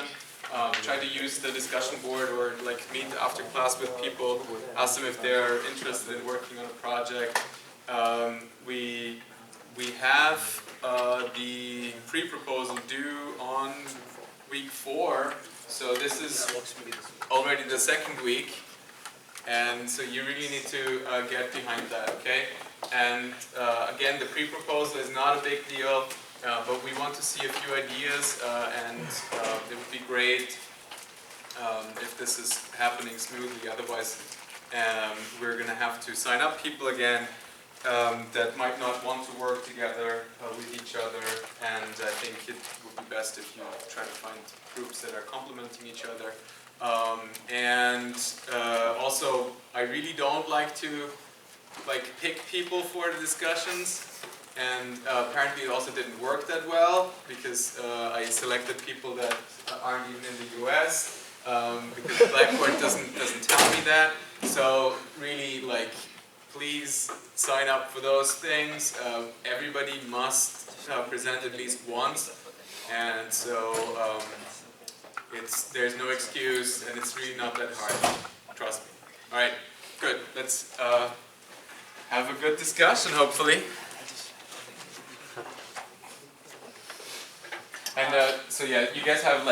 discussion. Try to use the discussion board or like meet after class with people, ask them if they're interested in working on a project. We have the pre-proposal due on week 4, so this is already the second week, and so you really need to get behind that, okay? And again, the pre-proposal is not a big deal, but we want to see a few ideas, and it would be great if this is happening smoothly. Otherwise, we're going to have to sign up people again that might not want to work together with each other, and I think it would be best if you try to find groups that are complementing each other. Also, I really don't like to pick people for the discussions, and apparently it also didn't work that well because I selected people that aren't even in the US because Blackboard doesn't tell me that. So really, please sign up for those things. Everybody must present at least once, and so there's no excuse, and it's really not that hard. Trust me. All right, good. Let's have a good discussion, hopefully. And so yeah, you guys have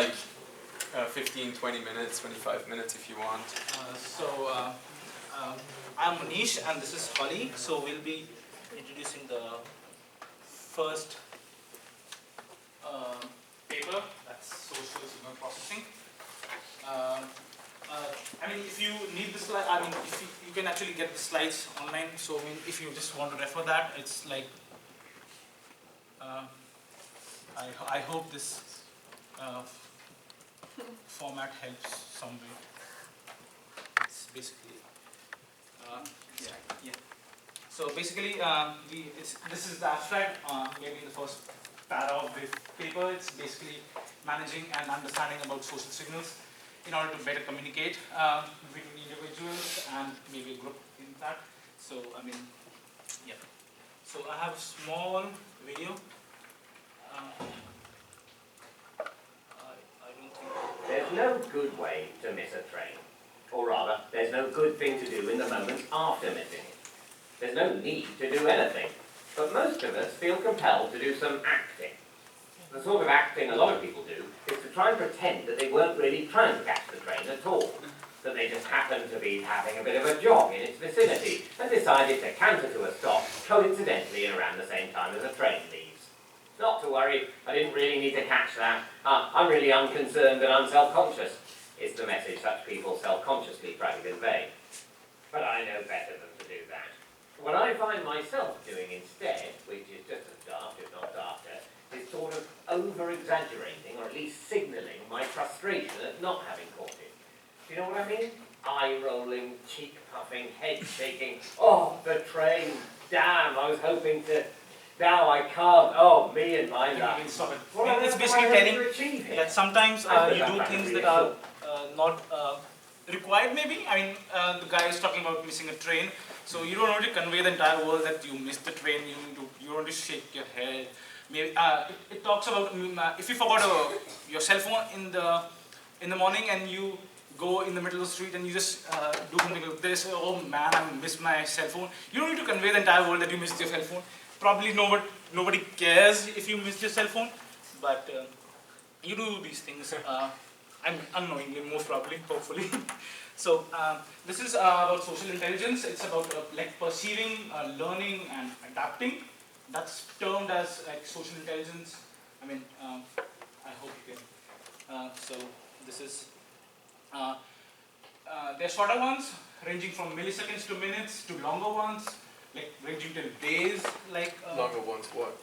15, 20 minutes, 25 minutes if you want. I'm Manish and this is Holly. So we'll be introducing the first paper, that's social signal processing. I mean, if you need the slide, I mean, if you can actually get the slides online. So I mean, if you just want to refer that, it's I hope this format helps some way. It's basically yeah. So basically, this is the abstract. Maybe the first para of the paper. It's basically managing and understanding about social signals in order to better communicate between individuals and maybe a group in that. So I mean, yeah. So I have a small video. I don't think there's no good way to miss a train. Or rather, there's no good thing to do in the moments after missing it. There's no need to do anything. But most of us feel compelled to do some acting. The sort of acting a lot of people do is to try and pretend that they weren't really trying to catch the train at all. That they just happened to be having a bit of a jog in its vicinity and decided to canter to a stop coincidentally around the same time as the train leaves. Not to worry, I didn't really need to catch that. I'm really unconcerned and unself-conscious, is the message such people self-consciously try to convey. But I know better than to do that. What I find myself doing instead, which is just as daft, if not dafter, is sort of over-exaggerating, or at least signalling my frustration at not having caught it. Do you know what I mean? Eye-rolling, cheek-puffing, head-shaking. Oh, the train! Damn, I was hoping to... Now I can't. Oh, me and my luck. It's basically telling that sometimes you do things that are not required maybe. I mean, the guy is talking about missing a train. So you don't want to convey the entire world that you missed the train. You don't want to shake your head. Maybe it talks about if you forgot your cell phone in the morning and you go in the middle of the street and you just do something like this. Oh man, I missed my cell phone. You don't need to convey the entire world that you missed your cell phone. Probably nobody cares if you missed your cell phone, but you do these things unknowingly, most probably, hopefully. So this is about social intelligence. It's about perceiving, learning, and adapting. That's termed as social intelligence. I mean, I hope you can. So this is. They're shorter ones, ranging from milliseconds to minutes, to longer ones. Ranging till days, longer ones, what?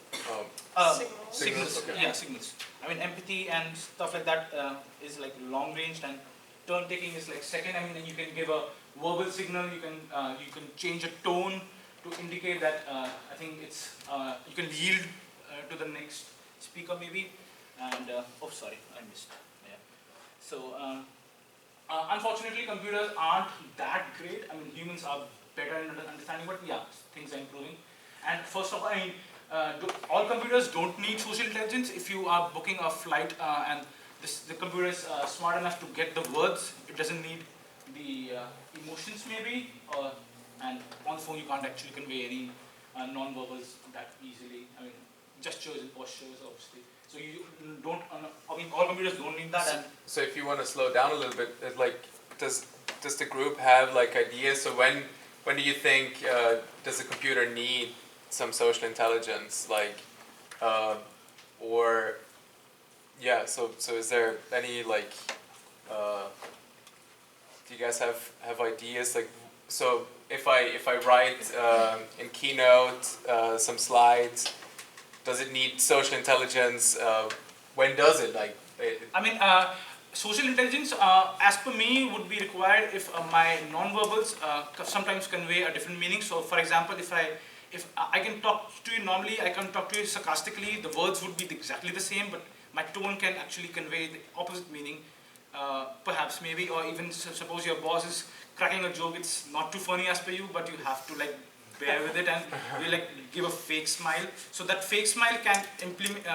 Signals. Okay. Yeah, signals. I mean, empathy and stuff like that is long ranged, and turn taking is second. I mean, you can give a verbal signal. You can change a tone to indicate that I think it's you can yield to the next speaker maybe. And oh, sorry, I missed. Yeah. So unfortunately, computers aren't that great. I mean, humans are better in understanding, but yeah, things are improving. And first of all, I mean, all computers don't need social intelligence. If you are booking a flight and the computer is smart enough to get the words. It doesn't need the emotions maybe, and on the phone you can't actually convey any non-verbals that easily. I mean, gestures and postures, obviously. So you don't. I mean, all computers don't need that. So if you want to slow down a little bit, like, does the group have like ideas? So when do you think does the computer need some social intelligence, like, or yeah? So is there any like? Do you guys have ideas, like, so if I write in Keynote some slides, does it need social intelligence? When does it, like? I mean, social intelligence, as per me, would be required if my non-verbals sometimes convey a different meaning. So, for example, if I can talk to you normally, I can talk to you sarcastically. The words would be exactly the same, but my tone can actually convey the opposite meaning. Perhaps, maybe, or even suppose your boss is cracking a joke. It's not too funny as per you, but you have to like bear with it and you like give a fake smile. So that fake smile can implement.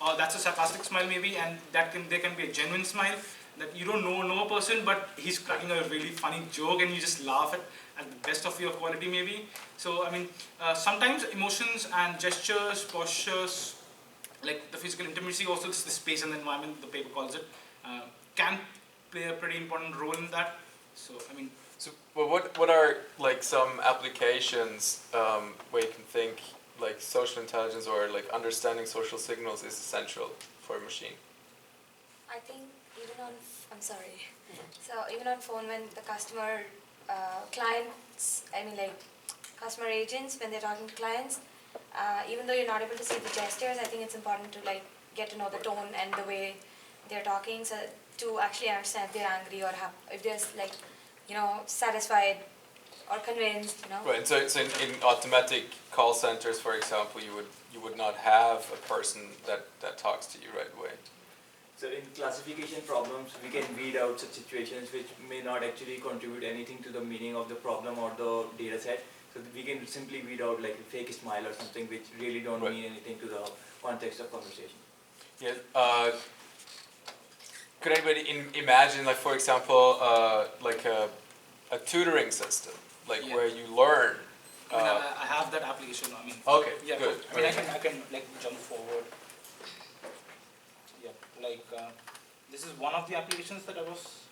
Or that's a sarcastic smile maybe, and there can be a genuine smile that you don't know a person, but he's cracking a really funny joke and you just laugh at the best of your quality maybe. So I mean, sometimes emotions and gestures, postures, like the physical intimacy, also the space and the environment, the paper calls it, can play a pretty important role in that. So I mean. So well, what are like some applications where you can think like social intelligence or like understanding social signals is essential for a machine? I think even on, I'm sorry. So even on phone, when the customer clients, I mean like customer agents, when they're talking to clients, even though you're not able to see the gestures, I think it's important to like get to know the tone and the way they're talking, so to actually understand if they're angry or if they're like, satisfied or convinced, Right. So in automatic call centers, for example, you would not have a person that talks to you right away. So in classification problems, we can weed out such situations which may not actually contribute anything to the meaning of the problem or the data set. So we can simply weed out like a fake smile or something which really don't mean anything to the context of conversation. Yeah. Could anybody imagine, like, for example, like a tutoring system, like where you learn? I have that application. I mean. Okay. Yeah. Good. I mean, I can like jump forward. Yeah. Like this is one of the applications that I was.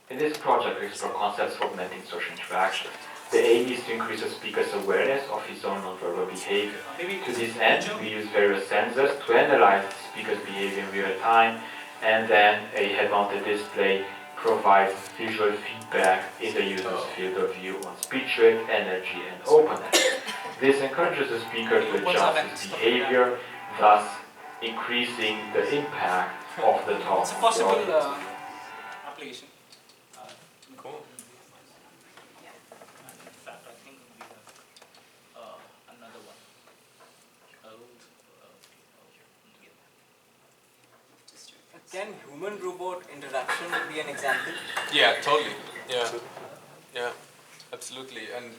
In this project, we explore concepts for augmenting social interaction. The aim is to increase the speaker's awareness of his own nonverbal behavior. To this end, we use various sensors to analyze the speaker's behavior in real time, and then a head-mounted display provides visual feedback in the user's field of view on speech rate, energy, and openness. This encourages the speaker to adjust his behavior, thus increasing the impact of the talk. It's a possible application. Cool. In fact, I think we have another one. Can human-robot interaction be an example? Yeah, totally. Yeah, absolutely. And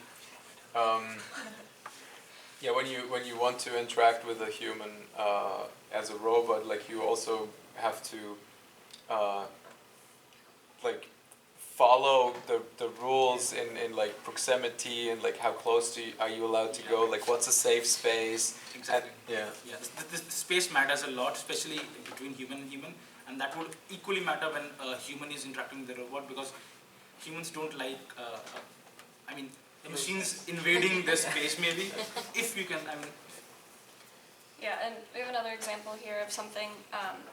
yeah, when you want to interact with a human as a robot, like you also have to like follow the rules in like proximity and like how close are you allowed to go? Like what's a safe space? Exactly. Yeah. The space matters a lot, especially between human and human, and that would equally matter when a human is interacting with the robot, because humans don't like, I mean, the machines invading their space maybe, if you can, I mean. Yeah, and we have another example here of something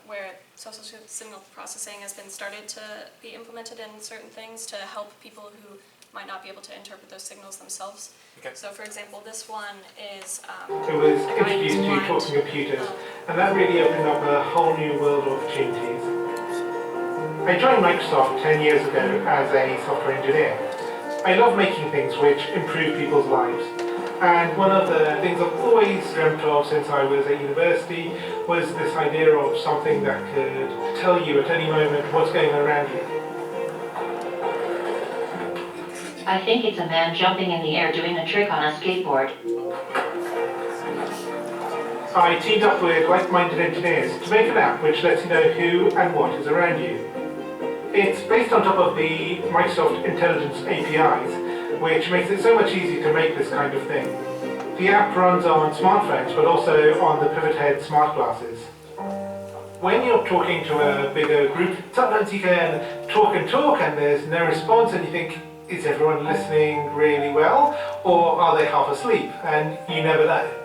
where social signal processing has been started to be implemented in certain things to help people who might not be able to interpret those signals themselves. Okay. So for example, this one is I was introduced to talking computers, and that really opened up a whole new world of opportunities. I joined Microsoft 10 years ago as a software engineer. I love making things which improve people's lives. And one of the things I've always dreamt of since I was at university was this idea of something that could tell you at any moment what's going on around you. I think it's a man jumping in the air doing a trick on a skateboard. I teamed up with like-minded engineers to make an app which lets you know who and what is around you. It's based on top of the Microsoft Intelligence APIs, which makes it so much easier to make this kind of thing. The app runs on smartphones, but also on the Pivot Head smart glasses. When you're talking to a bigger group, sometimes you can talk and there's no response and you think, is everyone listening really well, or are they half asleep? And you never know.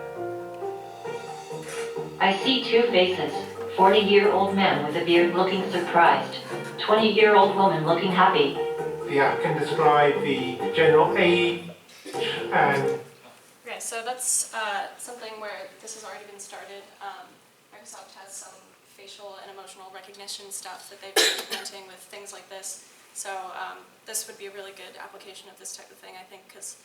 I see two faces. 40-year-old man with a beard looking surprised. 20-year-old woman looking happy. The app can describe the general age and... Okay, so that's something where this has already been started. Microsoft has some facial and emotional recognition stuff that they've been implementing with things like this. So this would be a really good application of this type of thing, I think, because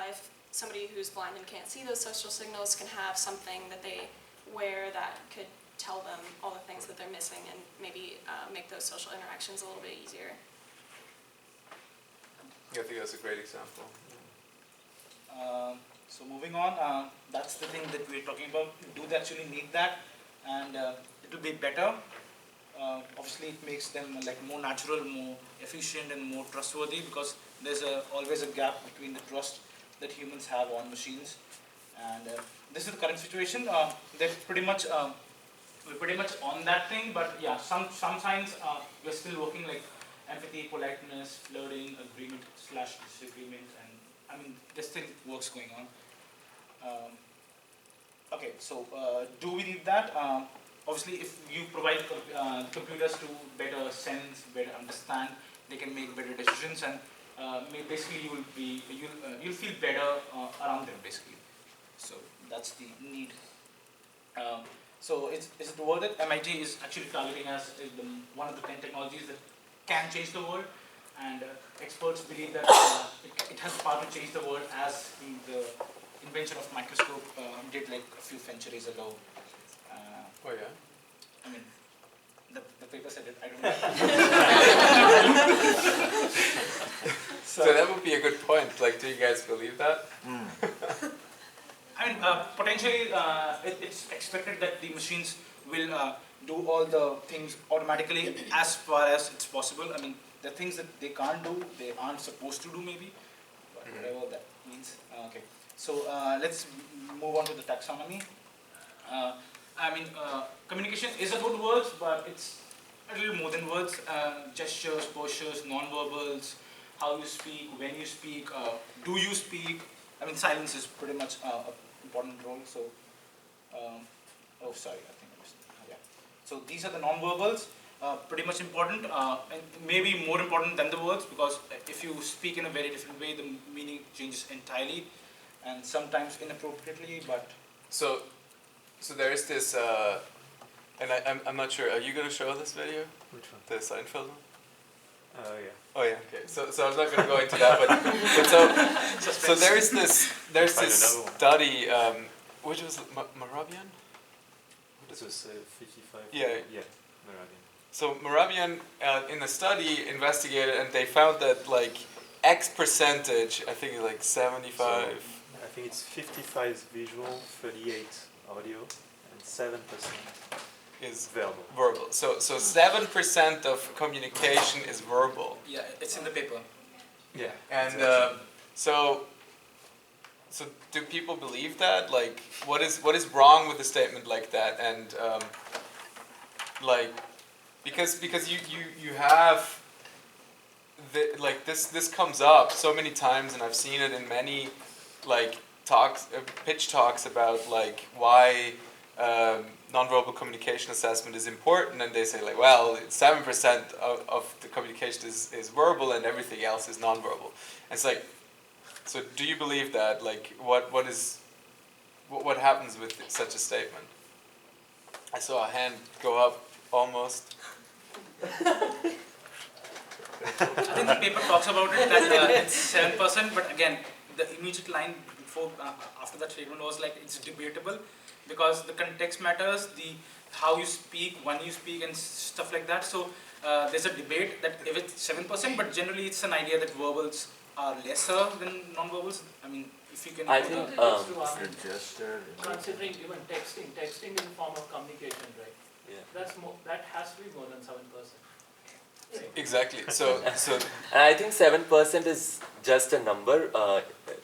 if somebody who's blind and can't see those social signals can have something that they wear that could tell them all the things that they're missing and maybe make those social interactions a little bit easier. I think that's a great example. So moving on, that's the thing that we're talking about. Do they actually need that? And it will be better. Obviously, it makes them like more natural, more efficient, and more trustworthy because there's always a gap between the trust that humans have on machines. And this is the current situation. They're pretty much we're pretty much on that thing, but yeah, some signs we're still working like empathy, politeness, flirting, agreement / disagreement, and I mean there's still works going on. Okay, so do we need that? Obviously, if you provide computers to better sense, better understand, they can make better decisions, and basically you'll feel better around them basically. So that's the need. So is it worth it? MIT is actually targeting as one of the 10 technologies that can change the world, and experts believe that it has the power to change the world as the invention of microscope did like a few centuries ago. Oh yeah? I mean, the paper said it, I don't know. So that would be a good point. Like, do you guys believe that? I mean, potentially it's expected that the machines will do all the things automatically as far as it's possible. I mean, the things that they can't do, they aren't supposed to do maybe, but whatever that means. Okay, so let's move on to the taxonomy. I mean, communication is about words, but it's a little more than words. Gestures, postures, non-verbals, how you speak, when you speak, do you speak. I mean, silence is pretty much an important role. So, oh, sorry, I think I missed it. Yeah. So these are the non-verbals, pretty much important, and maybe more important than the words, because if you speak in a very different way, the meaning changes entirely, and sometimes inappropriately. But so there is this, and I'm not sure. Are you going to show this video? Which one? The Seinfeld one? Yeah. Oh yeah. Okay. So I'm not going to go into that, but so there's this study, which was Morabian. This was 55. Yeah. Yeah. Morabian. So Morabian in the study investigated, and they found that like X percentage, I think like 75. So, I think it's 55 visual, 38 audio, and 7% is verbal. So 7% of communication is verbal. yeah, it's in the paper. Yeah. And so do people believe that? Like, what is wrong with a statement like that? And like, because you have like this comes up so many times, and I've seen it in many like talks, pitch talks about like why nonverbal communication assessment is important, and they say like, well, 7% of the communication is verbal and everything else is nonverbal. And it's like, so do you believe that? Like, what happens with such a statement? I saw a hand go up almost. I think the paper talks about it that it's 7%, but again, the immediate line before after that statement was like it's debatable because the context matters, the how you speak, when you speak, and stuff like that. So there's a debate that if it's 7%, but generally it's an idea that verbals are lesser than non-verbals. I mean, if you can. I think considering even texting is a form of communication, right? Yeah. That has to be more than 7%. Exactly. So and I think 7% is just a number.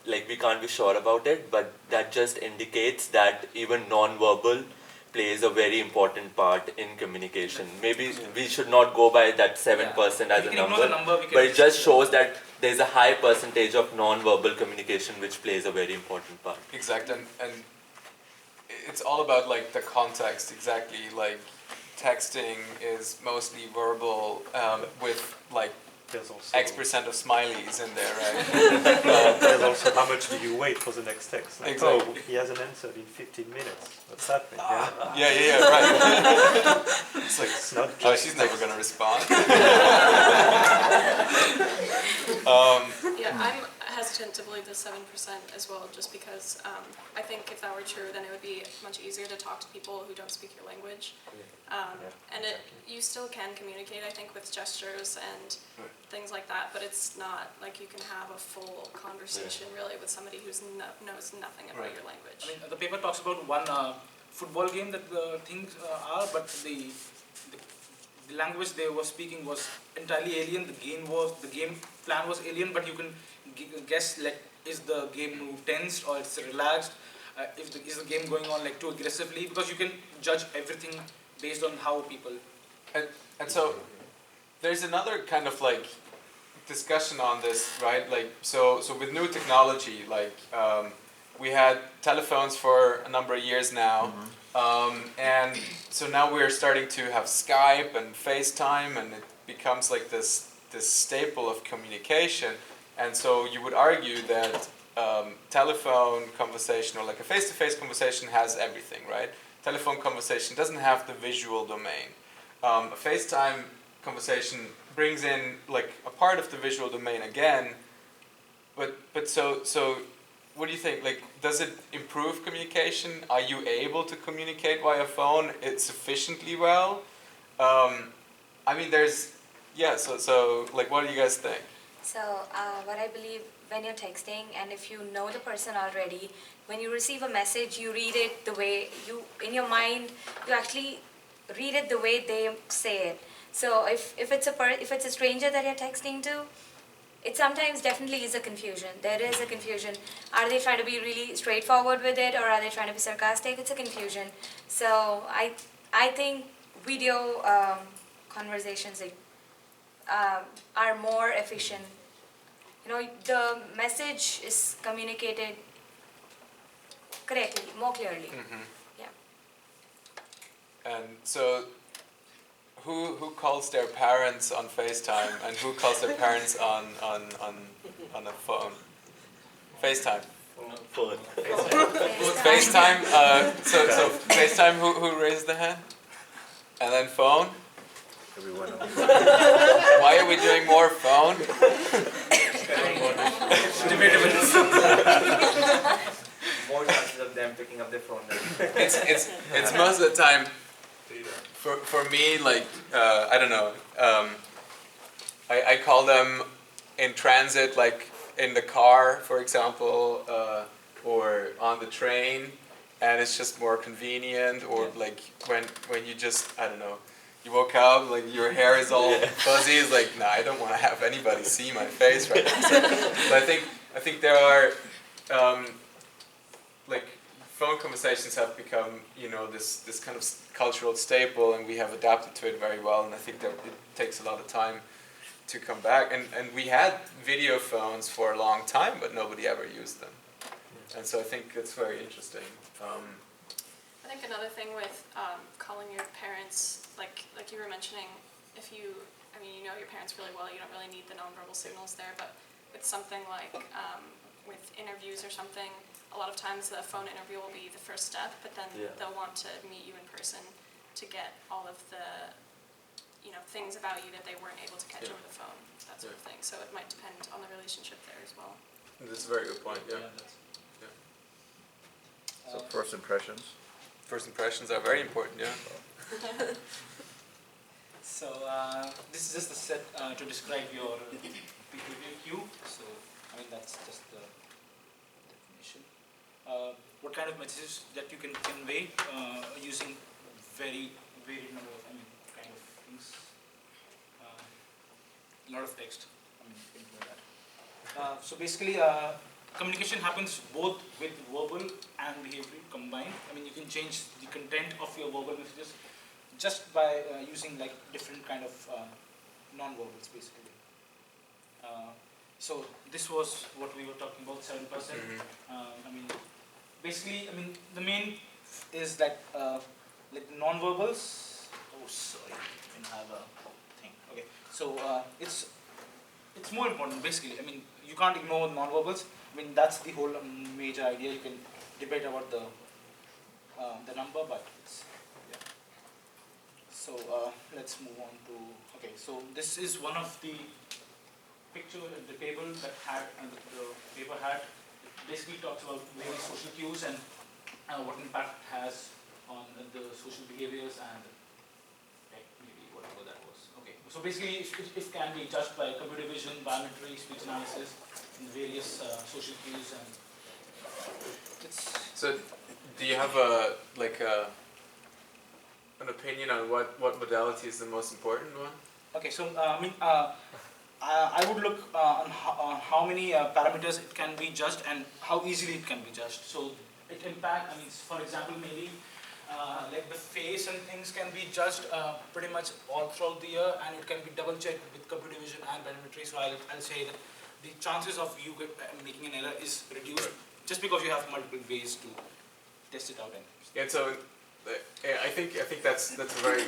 Like we can't be sure about it, but that just indicates that even non-verbal plays a very important part in communication. Maybe we should not go by that 7% as a number, but it just shows that there's a high percentage of non-verbal communication which plays a very important part. Exactly, and it's all about like the context. Exactly, like texting is mostly verbal with like X% of smileys in there, right? There's also how much do you wait for the next text? Like, exactly. Oh, he hasn't answered in 15 minutes. What's happening? Yeah, right. It's like, it's not she's never going to respond. Yeah, I'm hesitant to believe the 7% as well, just because I think if that were true, then it would be much easier to talk to people who don't speak your language. And you still can communicate, I think, with gestures and things like that, but it's not like you can have a full conversation really with somebody who knows nothing about your language. I mean, the paper talks about one football game that the things are, but the language they were speaking was entirely alien. The game plan was alien, but you can guess like is the game tensed or it's relaxed. Is the game going on like too aggressively? Because you can judge everything based on how people. And so there's another kind of like discussion on this, right? Like so with new technology, like we had telephones for a number of years now, and so now we're starting to have Skype and FaceTime, and it becomes like this staple of communication. And so you would argue that telephone conversation or like a face-to-face conversation has everything, right? Telephone conversation doesn't have the visual domain. A FaceTime conversation brings in like a part of the visual domain again, but so what do you think? Like, does it improve communication? Are you able to communicate via phone sufficiently well? I mean, so like, what do you guys think? So what I believe, when you're texting and if you know the person already, when you receive a message, you read it the way in your mind, you actually read it the way they say it. So if it's a stranger that you're texting to, it sometimes definitely is a confusion. There is a confusion. Are they trying to be really straightforward with it, or are they trying to be sarcastic? It's a confusion. So I think video conversations are more efficient. You know, the message is communicated correctly, more clearly. Yeah. And so, who calls their parents on FaceTime, and who calls their parents on a phone? FaceTime. Phone. FaceTime. So FaceTime. Who raised the hand? And then phone. Everyone. Why are we doing more phone? More chances of them picking up their phone. It's most of the time. For me, like I don't know. I call them in transit, like in the car, for example, or on the train, and it's just more convenient. Or like when you just I don't know. You woke up, like your hair is all fuzzy. It's like, nah, I don't want to have anybody see my face right now. But I think there are, like, phone conversations have become, you know, this kind of cultural staple, and we have adapted to it very well. And I think that it takes a lot of time to come back. And we had video phones for a long time, but nobody ever used them. And so I think it's very interesting. I think another thing with calling your parents, like you were mentioning, you know your parents really well, you don't really need the nonverbal signals there, but with something like with interviews or something, a lot of times the phone interview will be the first step, but then they'll want to meet you in person to get all of the things about you that they weren't able to catch over the phone, that sort of thing. So it might depend on the relationship there as well. That's a very good point, yeah. So first impressions? First impressions are very important, yeah. So this is just a set to describe your behavior cue. So I mean that's just the what kind of messages that you can convey using very varied number of, kind of things. A lot of text. You can do that. So basically, communication happens both with verbal and behavioral combined. You can change the content of your verbal messages just by using like different kind of non-verbals, basically. So this was what we were talking about, 7%. Basically, the main is that like non-verbals. Oh, sorry, I didn't have a thing. Okay, so it's more important. Basically, you can't ignore non-verbals. That's the whole major idea. You can debate about the number, but it's, yeah. So let's move on to, okay, so this is one of the picture at the table that had, the paper had. It basically talks about various social cues and what impact it has on the social behaviors and maybe whatever that was. Okay, so basically it can be judged by computer vision, biometry, speech analysis, and various social cues, and it's. So, do you have an opinion on what modality is the most important one? Okay, so I would look on how many parameters it can be judged and how easily it can be judged. So it impacts. For example, maybe like the face and things can be judged pretty much all throughout the year, and it can be double checked with computer vision and biometry. So I'll say that the chances of you making an error is reduced just because you have multiple ways to test it out. Yeah, so I think that's a very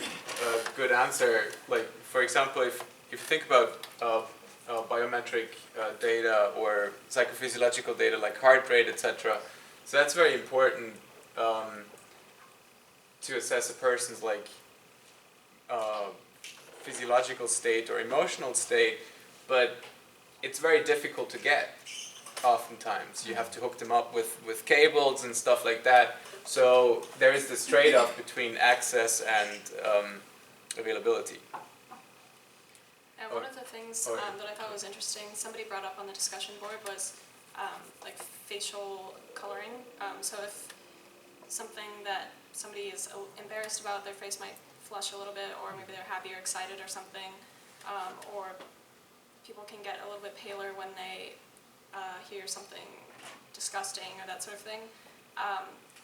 good answer. Like, for example, if you think about biometric data or psychophysiological data like heart rate, etc., so that's very important to assess a person's physiological state or emotional state, but it's very difficult to get. Oftentimes, you have to hook them up with cables and stuff like that. So there is this trade-off between access and availability. And one of the things that I thought was interesting, somebody brought up on the discussion board, was like facial coloring. So if something that somebody is embarrassed about, their face might flush a little bit, or maybe they're happy or excited or something, or people can get a little bit paler when they hear something disgusting or that sort of thing.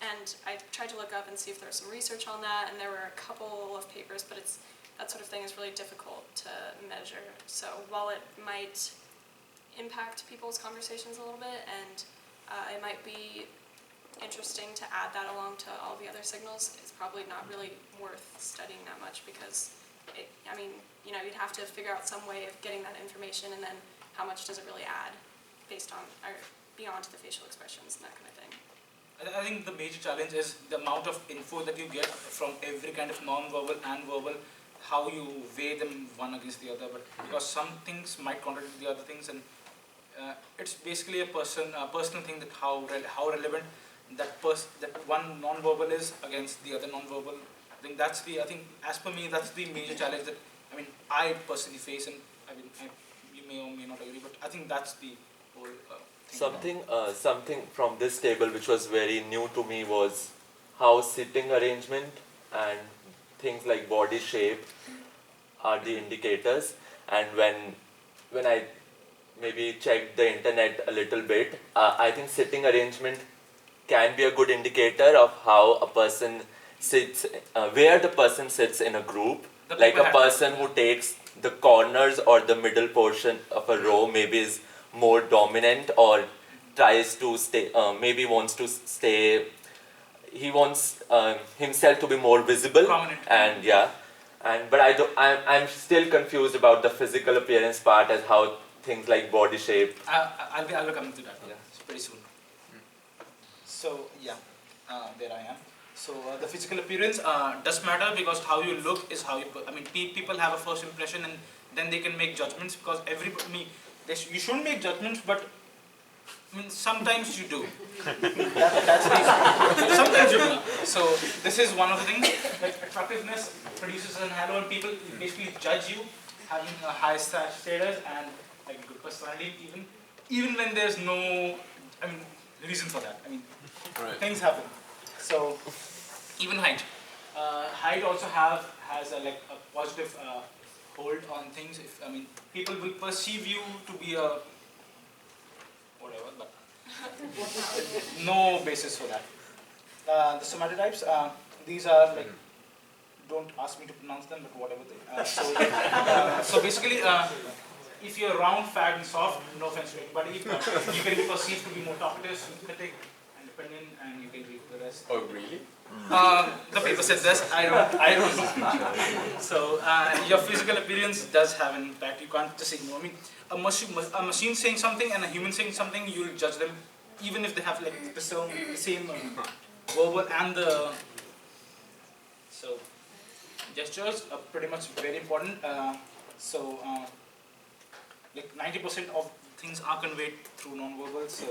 And I tried to look up and see if there was some research on that, and there were a couple of papers, but that sort of thing is really difficult to measure. So while it might impact people's conversations a little bit, and it might be interesting to add that along to all the other signals, it's probably not really worth studying that much, because you'd have to figure out some way of getting that information, and then how much does it really add based on, or beyond the facial expressions and that kind of thing. I think the major challenge is the amount of info that you get from every kind of non-verbal and verbal, how you weigh them one against the other, but because some things might contradict the other things, and it's basically a personal thing, that how relevant that one non-verbal is against the other non-verbal. I think as per me, that's the major challenge that I personally face, and you may or may not agree, but I think that's the whole thing. Something from this table which was very new to me was how sitting arrangement and things like body shape are the indicators. And when I maybe checked the internet a little bit, I think sitting arrangement can be a good indicator of how a person sits, where the person sits in a group. Like a person who takes the corners or the middle portion of a row maybe is more dominant, or tries to stay, maybe wants to stay, he wants himself to be more visible. Prominent. And but I'm still confused about the physical appearance part, as how things like body shape. I'll be coming to that pretty soon. So there I am. So the physical appearance does matter, because how you look is how you. People have a first impression, and then they can make judgments, because you shouldn't make judgments, but sometimes you do. That's the sometimes you do. So this is one of the things. Like attractiveness produces an halo, and people basically judge you having a high status and like good personality, even when there's no reason for that. things happen. So even height. Height also has a positive hold on things. I mean, people will perceive you to be a whatever, but no basis for that. The somatotypes, these are like, don't ask me to pronounce them, but whatever they so basically, if you're round, fat, and soft, no offense to anybody, but you can be perceived to be more talkative, sympathetic, independent, and you can read the rest. Oh, really? The paper says this, I don't know. So, your physical appearance does have an impact, you can't just ignore me. A machine saying something and a human saying something, you'll judge them, even if they have like the same verbal and the... So, gestures are pretty much very important. Like 90% of things are conveyed through non-verbal. So,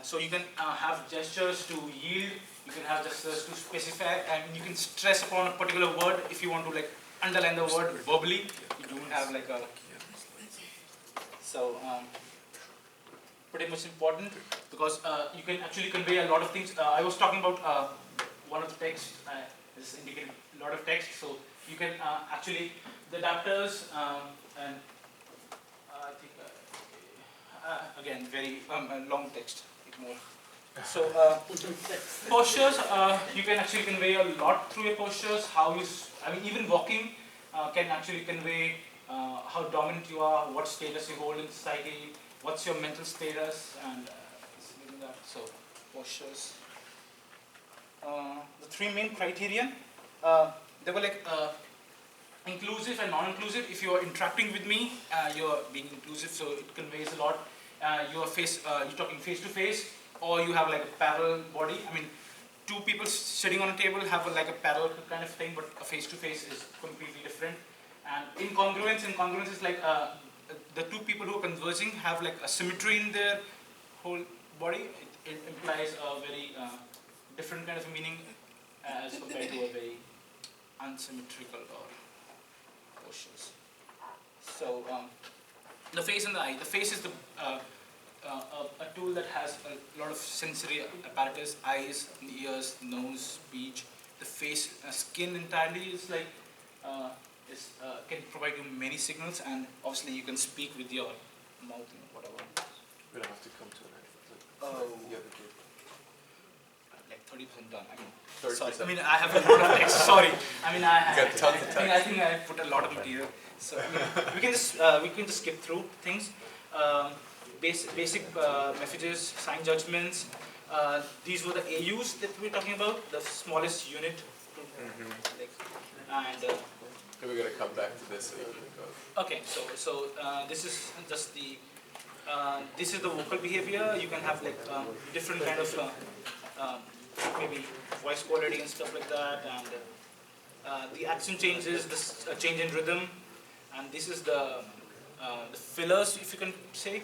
so you can have gestures to yield. You can have gestures to specify, and you can stress upon a particular word if you want to like underline the word verbally. You don't have like a. So pretty much important because you can actually convey a lot of things. I was talking about one of the text. This indicated a lot of text, so you can actually the adapters and I think again very long text. Ignore. So postures, you can actually convey a lot through your postures. I mean, even walking can actually convey how dominant you are, what status you hold in society, what's your mental status, and that. So postures. The three main criterion, they were like inclusive and non-inclusive. If you are interacting with me, you are being inclusive, so it conveys a lot. You're talking face to face, or you have like a parallel body. I mean, two people sitting on a table have like a parallel kind of thing, but a face to face is completely different. And incongruence is like the two people who are conversing have like a symmetry in their whole body. It implies a very different kind of meaning as compared to a very unsymmetrical or postures. So the face and the eye. The face is a tool that has a lot of sensory apparatus: eyes, ears, nose, speech. The face, skin entirely is like can provide you many signals, and obviously you can speak with your mouth and whatever. We don't have to come to an end. Oh. Like 30% done. I mean, 30%. sorry. I mean, I have a lot of text. Sorry. I mean, I think I put a lot of material. So we can just skip through things. Basic messages, sign judgments. These were the AUs that we were talking about, the smallest unit. And we're going to come back to this. okay, so this is just the this is the vocal behavior. You can have like different kind of maybe voice quality and stuff like that, and the accent changes, this change in rhythm, and this is the fillers, if you can say.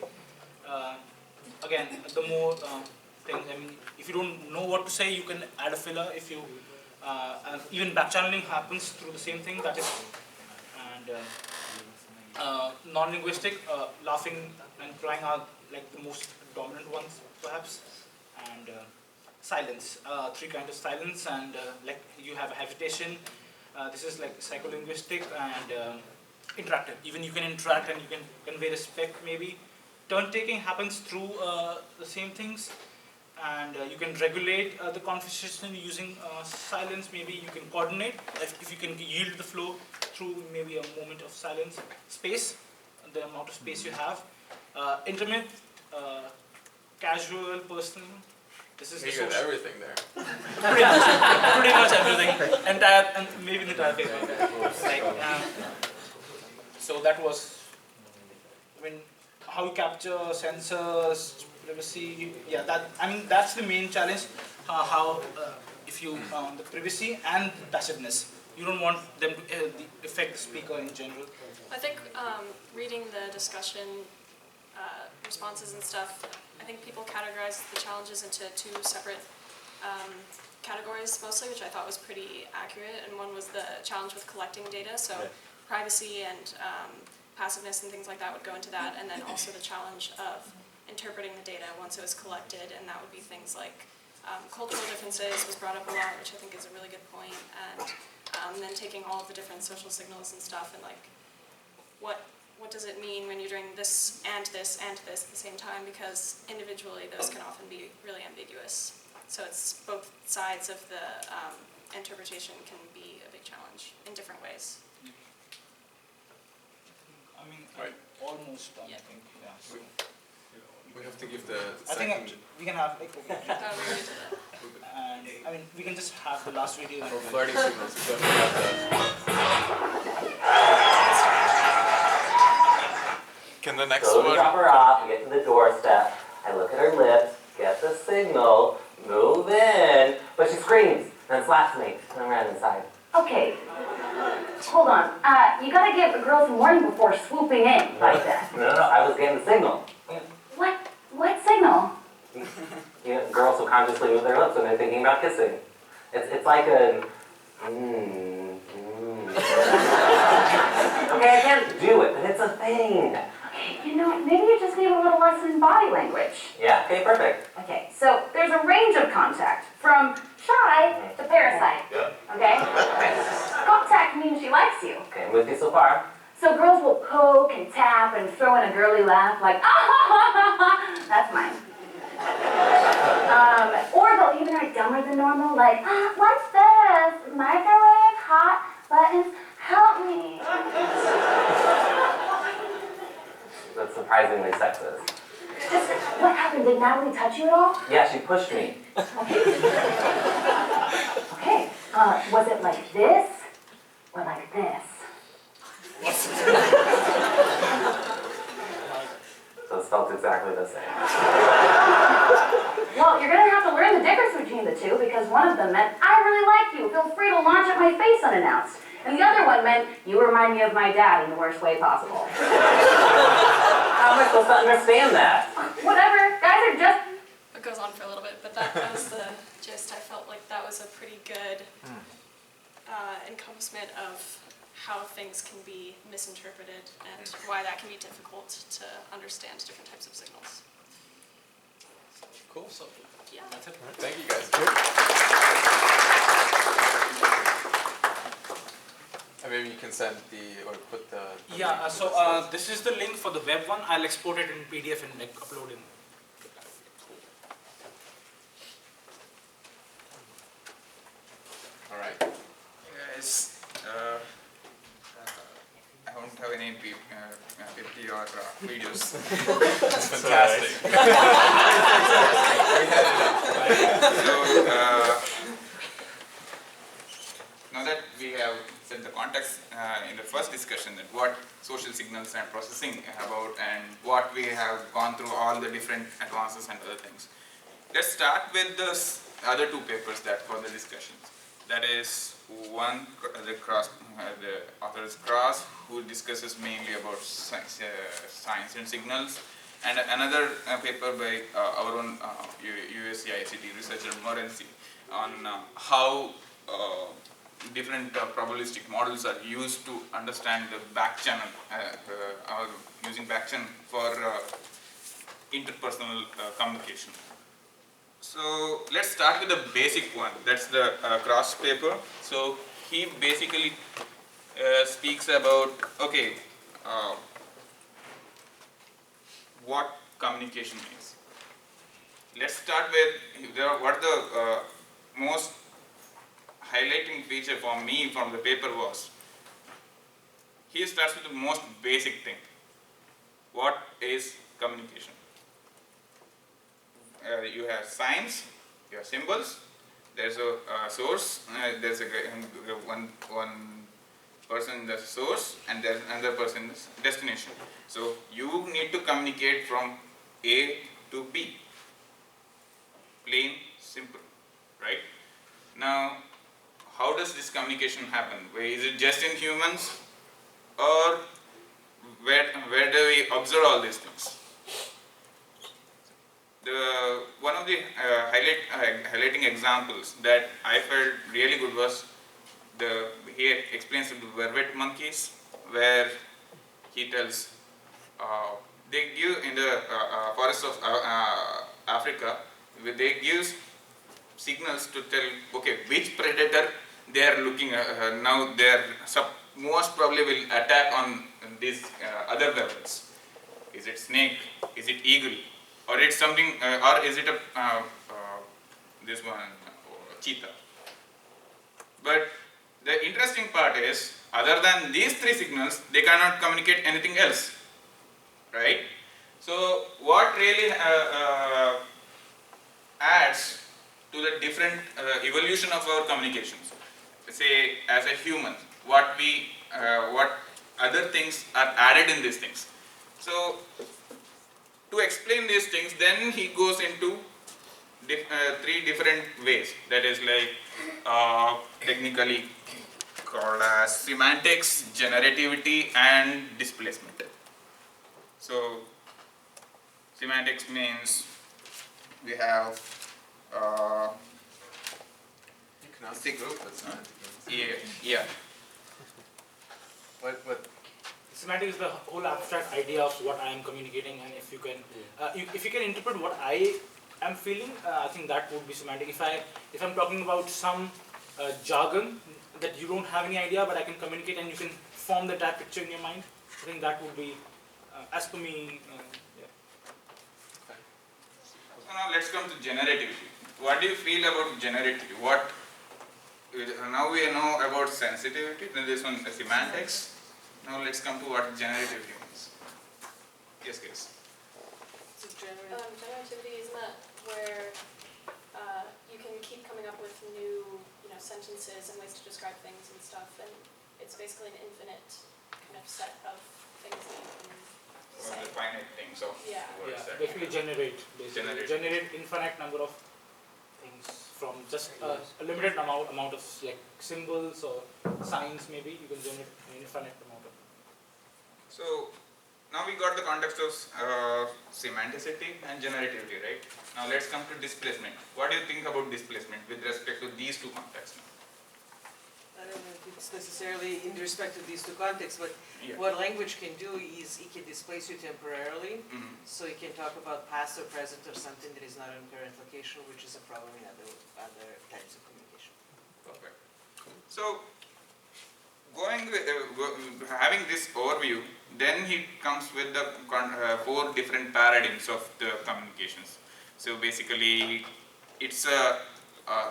Again, the more things. I mean, if you don't know what to say, you can add a filler. If you even back channeling happens through the same thing. That is, and non-linguistic, laughing and crying are like the most dominant ones, perhaps, and silence. Three kinds of silence, and like you have hesitation. This is like psycholinguistic and interactive. Even you can interact and you can convey respect, maybe. Turn-taking happens through the same things, and you can regulate the conversation using silence. Maybe you can coordinate if you can yield the flow through maybe a moment of silence. Space, the amount of space you have. Intimate, casual, personal. This is you got everything there. pretty much everything. Entire, and maybe the entire paper. Like, so that was, I mean, how you capture sensors, privacy. Yeah, that's the main challenge. How if you the privacy and passiveness. You don't want them to affect the speaker in general. I think reading the discussion responses and stuff, I think people categorize the challenges into two separate categories mostly, which I thought was pretty accurate. And one was the challenge with collecting data, so privacy and passiveness and things like that would go into that, and then also the challenge of interpreting the data once it was collected, and that would be things like cultural differences was brought up a lot, which I think is a really good point, and then taking all of the different social signals and stuff, and like what does it mean when you're doing this and this and this at the same time, because individually those can often be really ambiguous. So it's both sides of the interpretation can be a big challenge in different ways. I mean, Right. almost done, I think. Yeah. So, We have to give the I second. think we can have like, We already did that. and I mean, we can just have the last video. Oh, flirting signals. We definitely have that. Can the next So we one? drop her off, we get to the doorstep, I look at her lips, get the signal, move in, but she screams and slaps me, and I ran inside. Okay, hold on. You gotta give a girl some warning before swooping in like that. No, I was getting the signal. What signal? You know, girls subconsciously move their lips when they're thinking about kissing. It's like a Okay, I can't do it, but it's a thing. You know, maybe you just need a little lesson in body language. Yeah, okay, perfect. Okay, so there's a range of contact, from shy to parasite. Yeah. Okay? Contact means she likes you. Okay, I'm with you so far. So girls will poke and tap and throw in a girly laugh like, ah ha ha ha ha. That's mine. Or they'll even write dumber than normal, like, what's this? Microwave, hot buttons, help me. That's surprisingly sexist. What happened? Did Natalie touch you at all? Yeah, she pushed me. Okay. Was it like this or like this? So it felt exactly the same. Well, you're gonna have to learn the difference between the two, because one of them meant, I really like you, feel free to launch at my face unannounced. And the other one meant, you remind me of my dad in the worst way possible. How am I supposed to understand that? Whatever, guys are just... It goes on for a little bit, but that was the gist. I felt like that was a pretty good encompassment of how things can be misinterpreted and why that can be difficult to understand different types of signals. Cool. So, yeah. That's it. Thank you guys. And maybe you can send or put the Yeah, so this is the link for the web one. I'll export it in PDF and like upload in. All right. Hey guys, I don't have any PPT or videos. That's fantastic. So, now that we have set the context in the first discussion, that what social signals and processing about, and what we have gone through all the different advances and other things. Let's start with the other two papers that for the discussions. That is one, the author is Cross, who discusses mainly about science and signals, and another paper by our own USCICT researcher Morency on how different probabilistic models are used to understand the back channel, or using back channel for interpersonal communication. So let's start with the basic one. That's the Cross paper. So he basically speaks about, okay, what communication is. Let's start with what the most highlighting feature for me from the paper was. He starts with the most basic thing. What is communication? You have signs, you have symbols, there's a source, there's one person in the source, and there's another person in the destination. So you need to communicate from A to B. Plain, simple, right? Now, how does this communication happen? Is it just in humans, or where do we observe all these things? One of the highlighting examples that I felt really good was he explains the vervet monkeys, where he tells they give in the forests of Africa, they give signals to tell, okay, which predator they are looking now. They are most probably will attack on these other levels. Is it snake? Is it eagle? Or it's something? Or is it a this one cheetah? But the interesting part is, other than these three signals, they cannot communicate anything else, right? So what really adds to the different evolution of our communications? Say, as a human, what other things are added in these things. So to explain these things, then he goes into three different ways. That is like technically called as semantics, generativity, and displacement. So semantics means we have group. Yeah. What? Semantics is the whole abstract idea of what I am communicating, and if you can interpret what I am feeling, I think that would be semantic. If I'm talking about some jargon that you don't have any idea, but I can communicate and you can form the entire picture in your mind, I think that would be, as per me, yeah. So now let's come to generativity. What do you feel about generativity? Now we know about sensitivity, then this one is semantics. Now let's come to what generativity means. Yes, Grace. So generativity, isn't that where you can keep coming up with new, sentences and ways to describe things and stuff, and it's basically an infinite kind of set of things that you can say. The finite things of words. Yeah, basically generate infinite number of things from just a limited amount of like symbols or signs. Maybe you can generate an infinite amount of. So now we got the context of semanticity and generativity, right? Now let's come to displacement. What do you think about displacement with respect to these two contexts now? I don't know if it's necessarily in respect to these two contexts, but what language can do is it can displace you temporarily, so it can talk about past or present or something that is not in current location, which is a problem in other types of communication. Perfect. So going with, having this overview, then he comes with the 4 different paradigms of the communications. So basically, it's a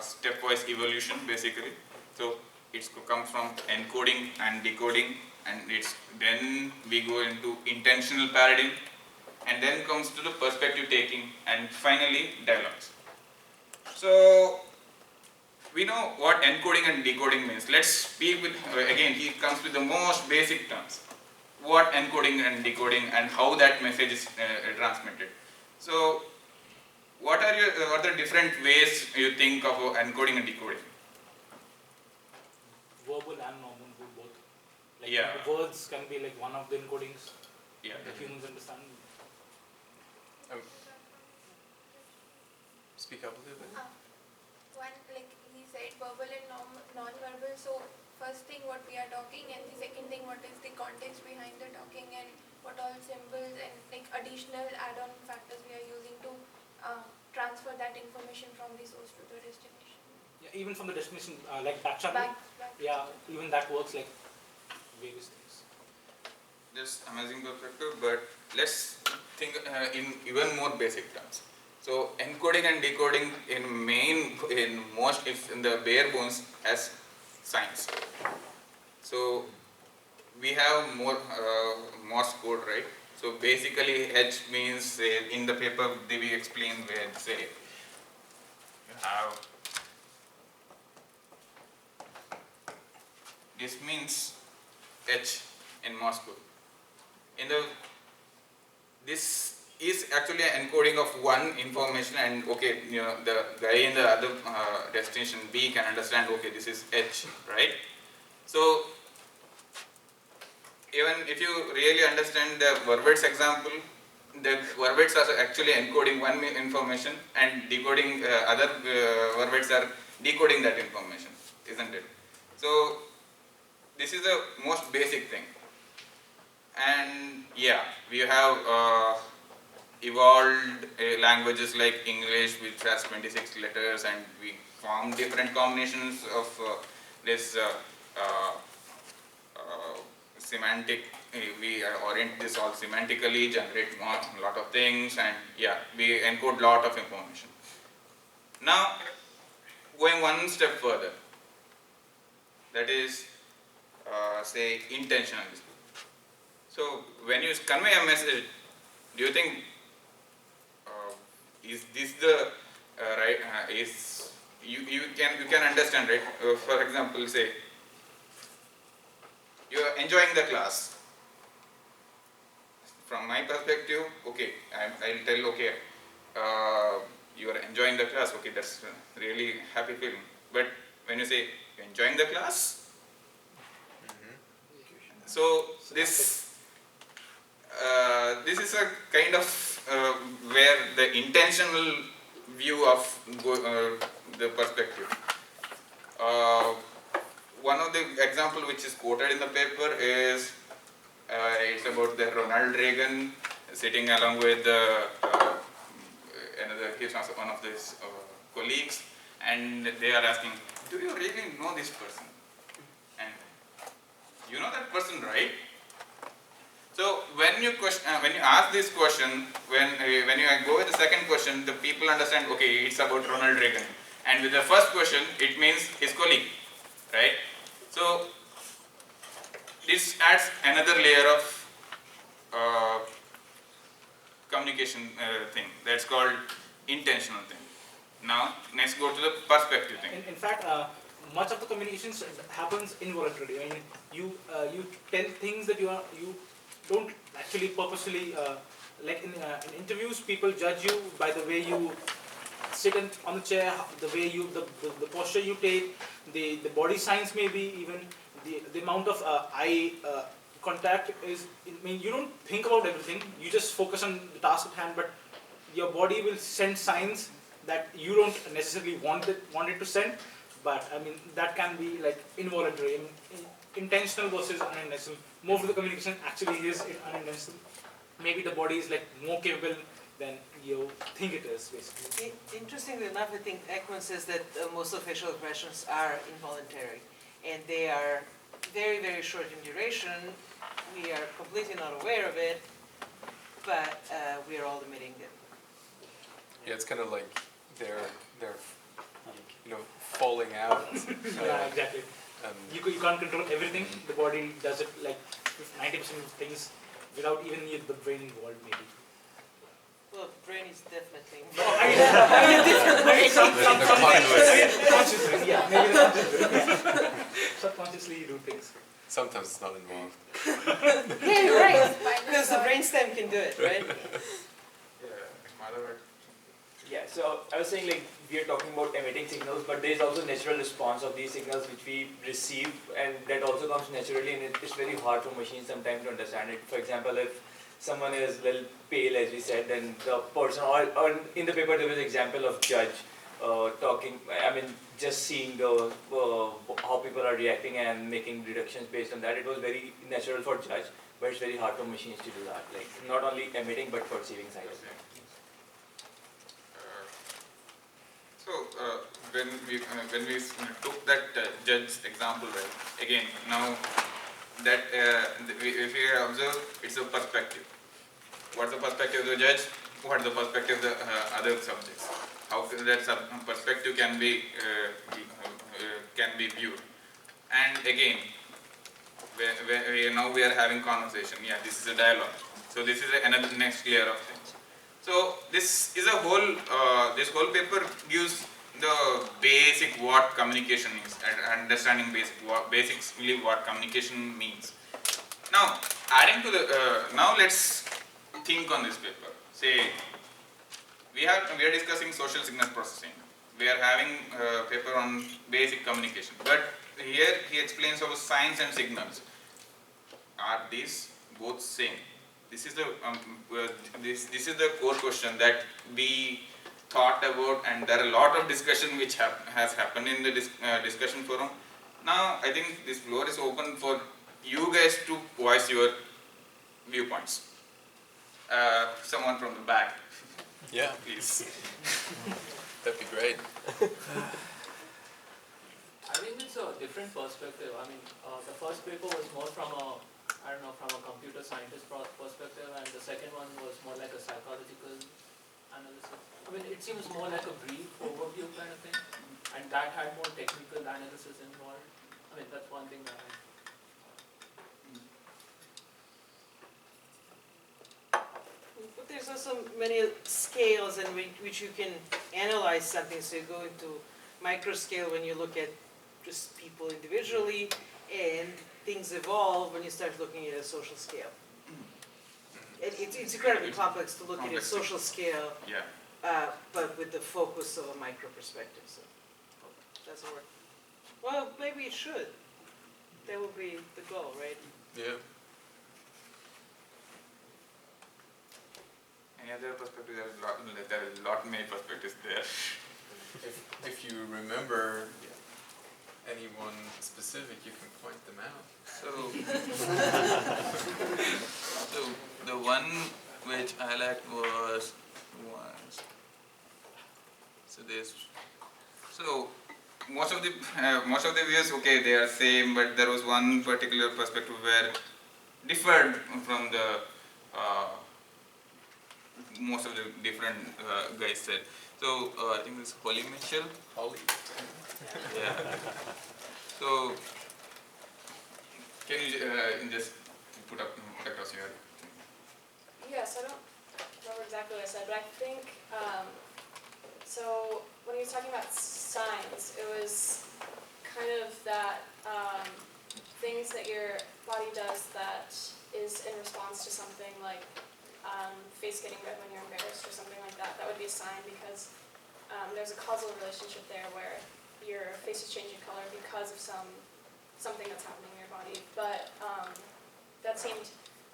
stepwise evolution basically. So it comes from encoding and decoding, and then we go into intentional paradigm, and then comes to the perspective taking, and finally dialogues. So we know what encoding and decoding means. Let's speak with, again, he comes with the most basic terms. What encoding and decoding and how that message is transmitted. So what are the different ways you think of encoding and decoding? Verbal and non-verbal both. Like words can be like one of the encodings that humans understand. Speak up a little bit. One, like he said, verbal and non-verbal. So first thing what we are talking, and the second thing what is the context behind the talking, and what all symbols and like additional add-on factors we are using to transfer that information from the source to the destination. Yeah, even from the destination, like backtracking. Yeah, even that works like various things. Just amazing perspective, but let's think in even more basic terms. So encoding and decoding in the bare bones as signs. So we have more Morse code, right? So basically H means in the paper we explain where say you have this means H in Morse code. This is actually an encoding of one information, and okay, the guy in the other destination B can understand, okay, this is H, right? So even if you really understand the verbs example, the verbs are actually encoding one information and decoding other verbs are decoding that information, isn't it? So this is the most basic thing. And yeah, we have evolved languages like English, which has 26 letters, and we form different combinations of this semantic. We orient this all semantically, generate a lot of things, and yeah, we encode a lot of information. Now, going one step further, that is, say, intentionalism. So, when you convey a message, do you think is this the right? Is you can understand, right? For example, say you are enjoying the class. From my perspective, okay, I'll tell, okay, you are enjoying the class. Okay, that's really happy feeling. But when you say you're enjoying the class, so this is a kind of where the intentional view of the perspective. One of the example which is quoted in the paper is it's about the Ronald Reagan sitting along with one of his colleagues, and they are asking, "Do you really know this person? And you know that person, right?" So when you ask this question, when you go with the second question, the people understand, okay, it's about Ronald Reagan, and with the first question, it means his colleague, right? So this adds another layer of communication thing that's called intentional thing. Now, let's go to the perspective thing. In fact, much of the communications happens involuntarily. I mean, you tell things that you don't actually purposely, like in interviews, people judge you by the way you sit on the chair, the way the posture you take, the body signs, maybe even the amount of eye contact is. I mean, you don't think about everything. You just focus on the task at hand, but your body will send signs that you don't necessarily want it to send. But I mean, that can be like involuntary. I mean, intentional versus unintentional. Most of the communication actually is unintentional. Maybe the body is like more capable than you think it is, basically. Interestingly enough, I think Ekman says that most of facial expressions are involuntary, and they are very, very short in duration. We are completely not aware of it, but we are all admitting them. Yeah, it's kind of like they're falling out. Yeah, exactly. You can't control everything. The body does it like 90% of things without even the brain involved, maybe. Well, brain is definitely involved. Consciously, yeah, maybe consciously. Subconsciously you do things. Sometimes it's not involved. Yeah, you're right. Because the brainstem can do it, right? Yeah, so I was saying, like, we are talking about emitting signals, but there is also natural response of these signals which we receive, and that also comes naturally, and it's very hard for machines sometimes to understand it. For example, if someone is a little pale, as we said, then the person, or in the paper there was an example of judge talking, I mean, just seeing the how people are reacting and making deductions based on that. It was very natural for judge, but it's very hard for machines to do that, like not only emitting but perceiving side of it. So when we took that judge example, right? Again, now that if we observe, it's a perspective. What's the perspective of the judge? What is the perspective of the other subjects? How that perspective can be viewed? And again, now we are having conversation. Yeah, this is a dialogue. So this is another next layer of things. So this is a whole. This whole paper gives the basic what communication is, and understanding basically what communication means. Now, adding to the now let's think on this paper. Say we are discussing social signal processing. We are having a paper on basic communication, but here he explains about signs and signals. Are these both same? This is the this is the core question that we thought about, and there are a lot of discussion which has happened in the discussion forum. Now I think this floor is open for you guys to voice your viewpoints. Someone from the back. Yeah. Please. That'd be great. I think it's a different perspective. I mean, the first paper was more from a, from a computer scientist perspective, and the second one was more like a psychological analysis. I mean, it seems more like a brief overview kind of thing, and that had more technical analysis involved. I mean, that's one thing that But there's also many scales in which you can analyze something. So you go into micro scale when you look at just people individually, and things evolve when you start looking at a social scale. It's incredibly complex to look at a social scale, but with the focus of a micro perspective. So it doesn't work. Well, maybe it should. That would be the goal, right? Yeah. Any other perspective? There are a lot many perspectives there. If you remember anyone specific, you can point them out. So the one which I liked was most of the views, okay, they are same, but there was one particular perspective where differed from the most of the different guys said. So I think it's Holly Mitchell. Holly. Yeah. So can you just put across your? Yes, I don't remember exactly what I said, but I think so. When he was talking about signs, it was kind of that things that your body does that is in response to something like face getting red when you're embarrassed or something like that. That would be a sign because there's a causal relationship there where your face is changing color because of something that's happening in your body. But that seemed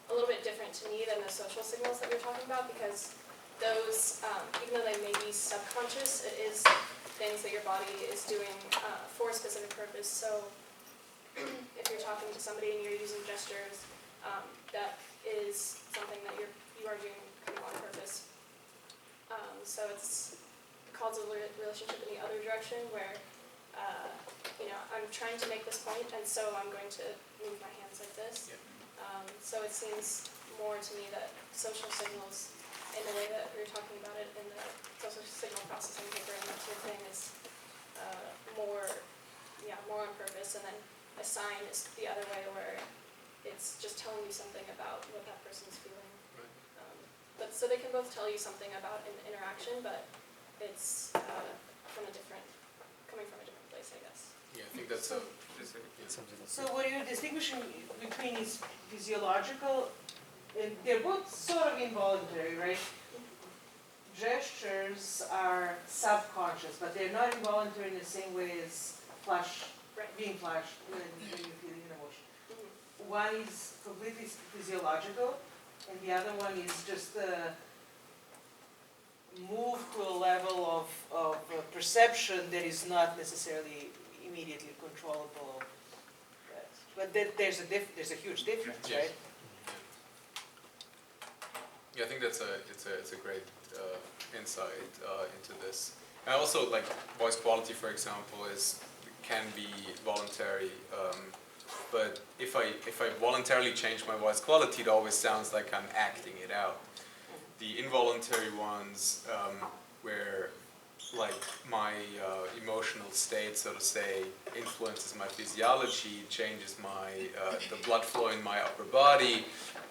a little bit different to me than the social signals that we were talking about, because those, even though they may be subconscious, it is things that your body is doing for a specific purpose. So if you're talking to somebody and you're using gestures, that is something that you are doing kind of on purpose. So it's a causal relationship in the other direction where I'm trying to make this point, and so I'm going to move my hands like this. So it seems more to me that social signals, in the way that we were talking about it in the social signal processing paper and that sort of thing, is more on purpose, and then a sign is the other way where it's just telling you something about what that person's feeling. But so they can both tell you something about an interaction, but it's coming from a different place, I guess. Yeah, I think that's something. So what you're distinguishing between is physiological, and they're both sort of involuntary, right? Gestures are subconscious, but they're not involuntary in the same way as being flashed when you're feeling an emotion. One is completely physiological, and the other one is just move to a level of perception that is not necessarily immediately controllable. But there's a huge difference, right? Yeah, I think it's a great insight into this. And also, like voice quality, for example, can be voluntary. But if I voluntarily change my voice quality, it always sounds like I'm acting it out. The involuntary ones, where like my emotional state, so to say, influences my physiology, changes my the blood flow in my upper body,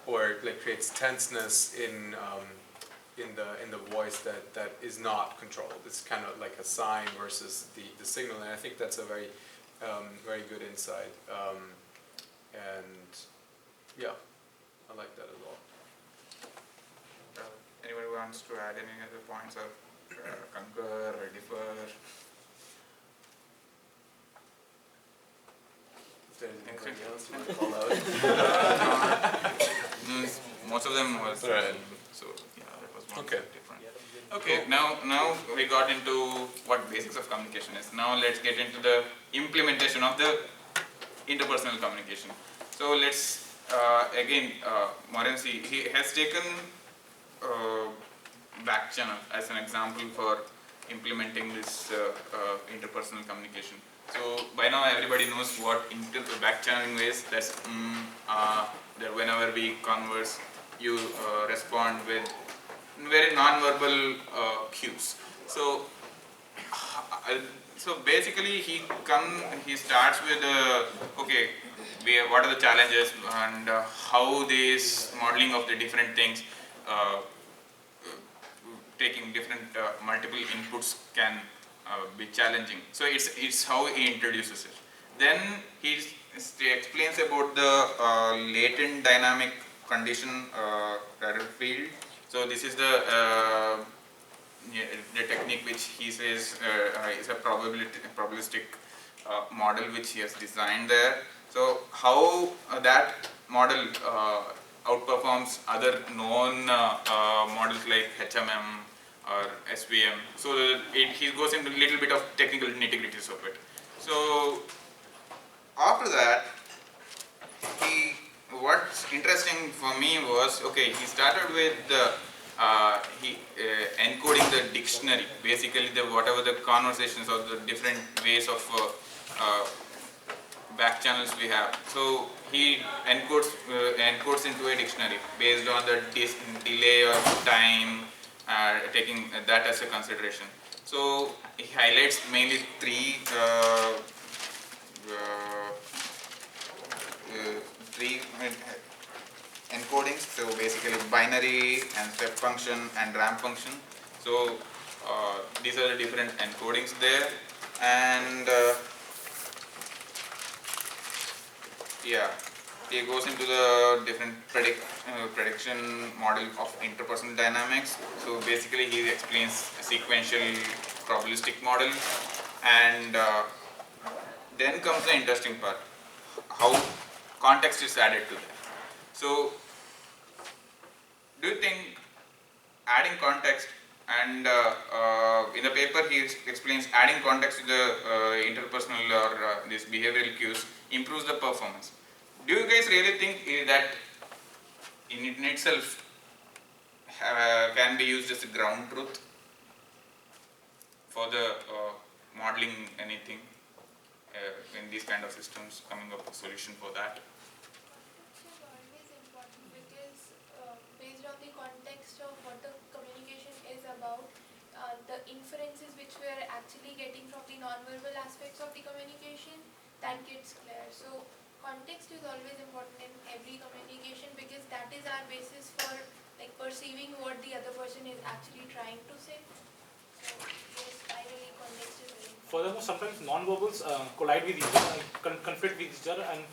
or like creates tenseness in the voice that is not controlled. It's kind of like a sign versus the signal, and I think that's a very very good insight. And yeah, I like that as well. Anybody wants to add any other points or concur or differ? Is there anything else you want to call out? Most of them was right. So yeah, that was one different. Okay, now we got into what basics of communication is. Now let's get into the implementation of the interpersonal communication. So let's again, Morency, he has taken back channel as an example for implementing this interpersonal communication. So by now everybody knows what back channeling is. That's that whenever we converse, you respond with very non-verbal cues. So basically he starts with okay, what are the challenges and how this modeling of the different things, taking different multiple inputs can be challenging. So it's how he introduces it. Then he explains about the latent dynamic condition field. So this is the technique which he says is a probabilistic model which he has designed there. So how that model outperforms other known models like HMM or SVM. So he goes into a little bit of technical nitty-gritties of it. So after that, what's interesting for me was, okay, he started with encoding the dictionary, basically whatever the conversations or the different ways of back channels we have. So he encodes into a dictionary based on the delay or time, taking that as a consideration. So he highlights mainly three encodings. So basically binary and step function and ramp function. So these are the different encodings there, and yeah, he goes into the different prediction model of interpersonal dynamics. So basically he explains a sequential probabilistic model, and then comes the interesting part, how context is added to that. So do you think adding context, and in the paper he explains adding context to the interpersonal or these behavioral cues improves the performance. Do you guys really think that in itself can be used as a ground truth for the modeling anything in these kind of systems, coming up with a solution for that? It's always important because based on the context of what the communication is about, the inferences which we are actually getting from the non-verbal aspects of the communication, that gets clear. So context is always important in every communication because that is our basis for like perceiving what the other person is actually trying to say. So yes, I really context is very important. Furthermore, sometimes non-verbals collide with each other, conflict with each other, and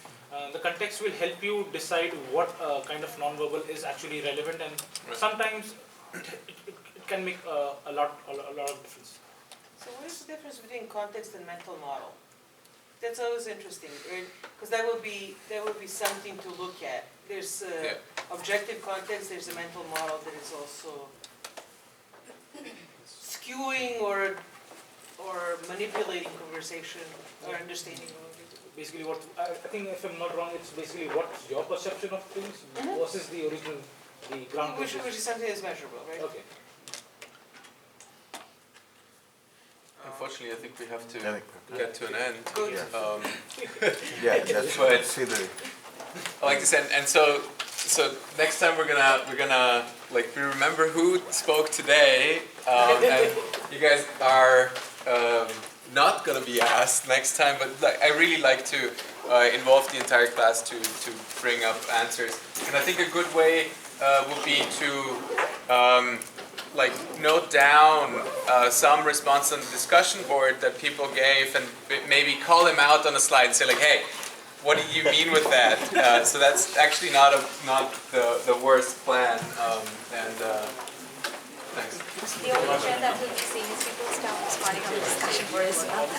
the context will help you decide what kind of non-verbal is actually relevant, and sometimes it can make a lot of difference. So what is the difference between context and mental model? That's always interesting, right? Because that will be something to look at. There's objective context. There's a mental model that is also skewing or manipulating conversation or understanding. Basically, what I think, if I'm not wrong, it's basically what's your perception of things versus the original, the ground. Which is something that's measurable, right? Okay. Unfortunately, I think we have to get to an end. Yeah, that's but see the. I like this, and so next time we're gonna like we remember who spoke today, and you guys are not gonna be asked next time. But like, I really like to involve the entire class to bring up answers, and I think a good way would be to like note down some response on the discussion board that people gave, and maybe call them out on a slide and say like, hey, what do you mean with that? So that's actually not the worst plan. Thanks. The only trend that we'll be seeing is people start responding on the discussion board as well.